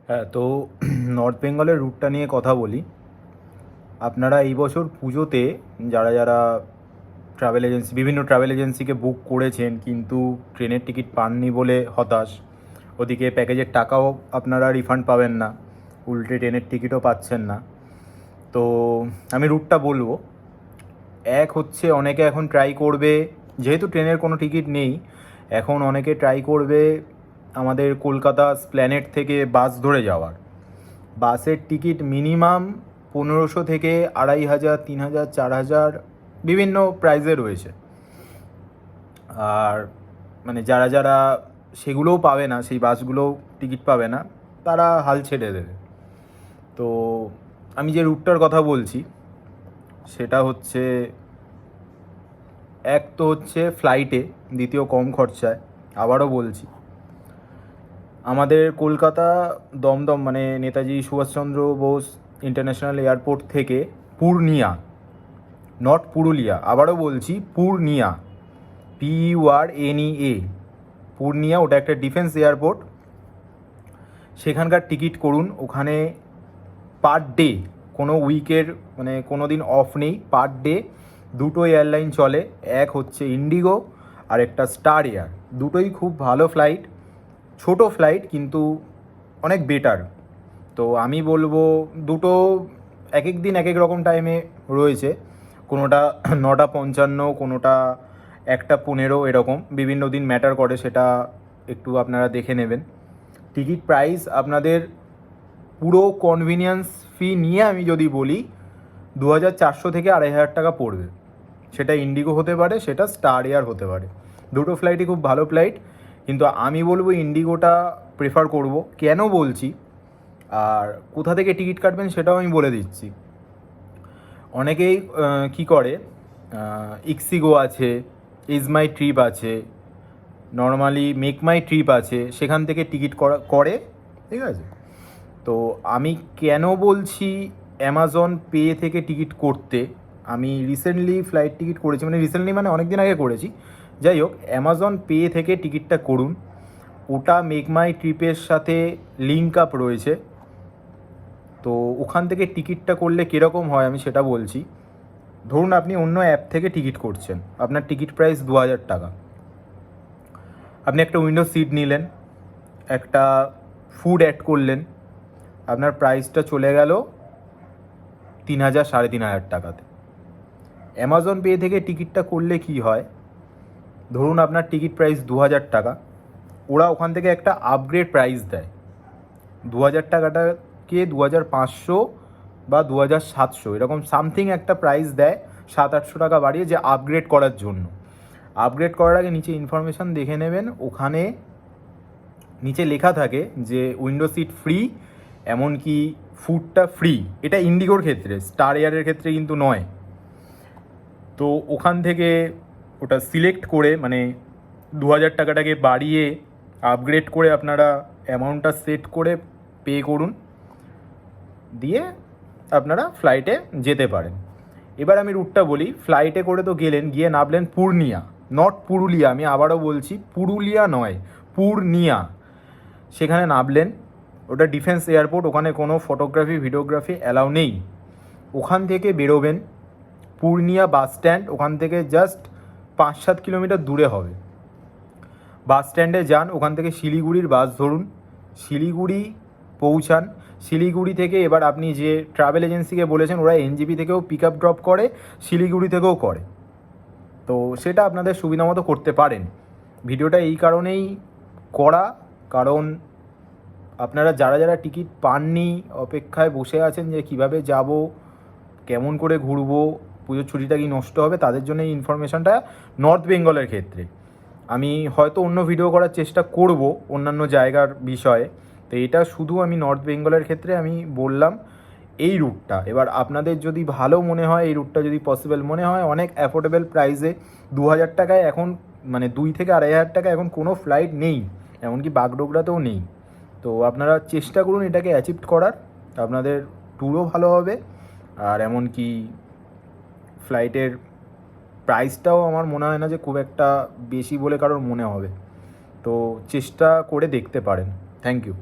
হ্যাঁ, তো নর্থ বেঙ্গলের রুটটা নিয়ে কথা বলি। আপনারা এই বছর পুজোতে যারা যারা বিভিন্ন ট্রাভেল এজেন্সিকে বুক করেছেন কিন্তু ট্রেনের টিকিট পাননি বলে হতাশ, ওদিকে প্যাকেজের টাকাও আপনারা রিফান্ড পাবেন না, উল্টে ট্রেনের টিকিটও পাচ্ছেন না। তো আমি রুটটা বলবো। এক হচ্ছে, অনেকে এখন ট্রাই করবে, যেহেতু ট্রেনের কোনো টিকিট নেই, এখন অনেকে ট্রাই করবে আমাদের কলকাতা স্প্ল্যানেট থেকে বাস ধরে যাওয়ার। বাসের টিকিট মিনিমাম 1500 থেকে 2500, 3000, 4000 বিভিন্ন প্রাইজে রয়েছে। আর মানে যারা যারা সেগুলোও পাবে না, সেই বাসগুলোও টিকিট পাবে না, তারা হাল ছেড়ে দেবে। তো আমি যে রুটটার কথা বলছি সেটা হচ্ছে, এক তো হচ্ছে ফ্লাইটে, দ্বিতীয় কম খরচায়। আবারও বলছি, আমাদের কলকাতা দমদম মানে নেতাজি সুভাষচন্দ্র বোস ইন্টারন্যাশনাল এয়ারপোর্ট থেকে পূর্ণিয়া, নট পুরুলিয়া, আবারও বলছি পূর্ণিয়া, PURNEA, পূর্ণিয়া, ওটা একটা ডিফেন্স এয়ারপোর্ট। সেখানকার টিকিট করুন। ওখানে পার ডে, কোনো উইকের মানে কোনো দিন অফ নেই, পার ডে দুটো এয়ারলাইন চলে। এক হচ্ছে ইন্ডিগো আর একটা স্টার এয়ার। দুটোই খুব ভালো ফ্লাইট, ছোট ফ্লাইট কিন্তু অনেক বেটার। তো আমি বলবো দুটো এক এক দিন এক এক রকম টাইমে রয়েছে, কোনোটা 9:55, কোনোটা 1:15, এরকম বিভিন্ন দিন ম্যাটার করে, সেটা একটু আপনারা দেখে নেবেন। টিকিট প্রাইস আপনাদের পুরো কনভিনিয়েন্স ফি নিয়ে আমি যদি বলি 2400 থেকে 2500 টাকা পড়বে। সেটা ইন্ডিগো হতে পারে, সেটা স্টার এয়ার হতে পারে। দুটো ফ্লাইটই খুব ভালো ফ্লাইট, কিন্তু আমি বলবো ইন্ডিগোটা প্রেফার করব। কেন বলছি আর কোথা থেকে টিকিট কাটবেন সেটাও আমি বলে দিচ্ছি। অনেকেই কি করে, ইক্সিগো আছে, ইজ মাই ট্রিপ আছে, নর্মালি মেক মাই ট্রিপ আছে, সেখান থেকে টিকিট করে, ঠিক আছে। তো আমি কেন বলছি অ্যামাজন পে থেকে টিকিট করতে, আমি রিসেন্টলি ফ্লাইট টিকিট করেছি, মানে রিসেন্টলি মানে অনেক দিন আগে করেছি। যাই হোক, অ্যামাজন পে থেকে টিকিটটা করুন, ওটা মেক মাই ট্রিপের সাথে লিঙ্ক আপ রয়েছে। তো ওখান থেকে টিকিটটা করলে কীরকম হয় আমি সেটা বলছি। ধরুন আপনি অন্য অ্যাপ থেকে টিকিট করছেন, আপনার টিকিট প্রাইস 2000 টাকা। আপনি একটা উইন্ডো সিট নিলেন, একটা ফুড অ্যাড করলেন, আপনার প্রাইসটা চলে গেল 3000, 3500 টাকাতে। অ্যামাজন পে থেকে টিকিটটা করলে কি হয়, ধরুন আপনার টিকিট প্রাইস 2000 টাকা, ওরা ওখান থেকে একটা আপগ্রেড প্রাইস দেয়, 2000 টাকাটাকে 2500 বা 2700 এরকম সামথিং একটা প্রাইস দেয়, 700-800 টাকা বাড়িয়ে, যে আপগ্রেড করার জন্য। আপগ্রেড করার আগে নিচে ইনফরমেশান দেখে নেবেন, ওখানে নিচে লেখা থাকে যে উইন্ডো সিট ফ্রি, এমনকি ফুডটা ফ্রি। এটা ইন্ডিগোর ক্ষেত্রে, স্টার এয়ারের ক্ষেত্রে কিন্তু নয়। তো ওখান থেকে ওটা সিলেক্ট করে, মানে 2000 টাকাটাকে বাড়িয়ে আপগ্রেড করে আপনারা অ্যামাউন্টটা সেট করে পে করুন, দিয়ে আপনারা ফ্লাইটে যেতে পারেন। এবার আমি রুটটা বলি। ফ্লাইটে করে তো গেলেন, গিয়ে নামলেন পূর্ণিয়া, নট পুরুলিয়া, আমি আবারও বলছি পুরুলিয়া নয়, পূর্ণিয়া। সেখানে নামলেন, ওটা ডিফেন্স এয়ারপোর্ট, ওখানে কোনো ফটোগ্রাফি ভিডিওগ্রাফি অ্যালাউ নেই। ওখান থেকে বেরোবেন পূর্ণিয়া বাস স্ট্যান্ড, ওখান থেকে জাস্ট 5-7 কিলোমিটার দূরে হবে। বাস স্ট্যান্ডে যান, ওখান থেকে শিলিগুড়ির বাস ধরুন, শিলিগুড়ি পৌঁছান। শিলিগুড়ি থেকে এবার আপনি যে ট্রাভেল এজেন্সিকে বলেছেন, ওরা NJP থেকেও পিক আপ ড্রপ করে, শিলিগুড়ি থেকেও করে। তো সেটা আপনাদের সুবিধা মতো করতে পারেন। ভিডিওটা এই কারণেই করা, কারণ আপনারা যারা যারা টিকিট পাননি, অপেক্ষায় বসে আছেন যে কিভাবে যাব, কেমন করে ঘুরবো, পুজোর ছুটিটা কি নষ্ট হবে, তাদের জন্য এই ইনফরমেশানটা নর্থ বেঙ্গলের ক্ষেত্রে। আমি হয়তো অন্য ভিডিও করার চেষ্টা করব অন্যান্য জায়গার বিষয়ে, তো এটা শুধু আমি নর্থ বেঙ্গলের ক্ষেত্রে আমি বললাম এই রুটটা। এবার আপনাদের যদি ভালো মনে হয়, এই রুটটা যদি পসিবল মনে হয়, অনেক অ্যাফোর্ডেবল প্রাইসে 2000 টাকায় এখন, মানে 2 থেকে 2500 টাকা এখন কোনো ফ্লাইট নেই, এমনকি বাগডোগরাতেও নেই। তো আপনারা চেষ্টা করুন এটাকে অ্যাচিভ করার, আপনাদের ট্যুরও ভালো হবে, আর এমনকি ফ্লাইটের প্রাইসটাও আমার মনে হয় না যে খুব একটা বেশি বলে কারোর মনে হবে। তো চেষ্টা করে দেখতে পারেন। Thank you.